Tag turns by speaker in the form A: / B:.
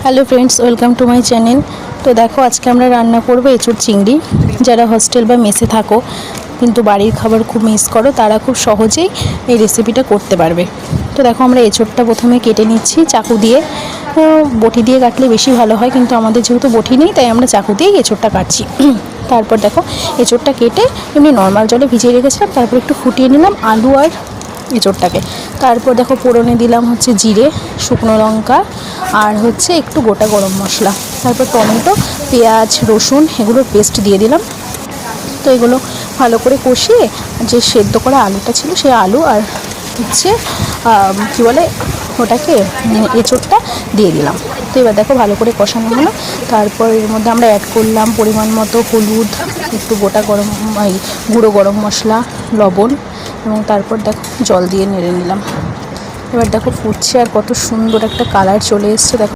A: Hello friends, welcome to my channel. তো দেখো, আজকে আমরা রান্না করবো এঁচোড় চিংড়ি। যারা হস্টেল বা মেসে থাকো কিন্তু বাড়ির খাবার খুব মিস করো, তারা খুব সহজেই এই রেসিপিটা করতে পারবে। তো দেখো, আমরা এঁচোড়টা প্রথমে কেটে নিচ্ছি চাকু দিয়ে। বটি দিয়ে কাটলে বেশি ভালো হয়, কিন্তু আমাদের যেহেতু বটি নেই তাই আমরা চাকু দিয়েই এঁচোড়টা কাটছি। তারপর দেখো, এঁচোড়টা কেটে এমনি নর্মাল জলে ভিজিয়ে রেখেছিলাম, তারপর একটু ফুটিয়ে নিলাম আলু আর এঁচোড়টাকে। তারপর দেখো, ফোড়নে দিলাম হচ্ছে জিরে, শুকনো লঙ্কা আর হচ্ছে একটু গোটা গরম মশলা। তারপর টমেটো, পেঁয়াজ, রসুন এগুলোর পেস্ট দিয়ে দিলাম। তো এগুলো ভালো করে কষিয়ে যে সেদ্ধ করা আলুটা ছিল সেই আলু আর হচ্ছে কী বলে ওটাকে এঁচোড়টা দিয়ে দিলাম। তো এবার দেখো, ভালো করে কষানো হলো। তারপর এর মধ্যে আমরা অ্যাড করলাম পরিমাণ মতো হলুদ, একটু গোটা গুঁড়ো গরম মশলা, লবণ, এবং তারপর দেখো জল দিয়ে নেড়ে নিলাম। এবার দেখো ফুটছে আর কত সুন্দর একটা কালার চলে এসছে। দেখো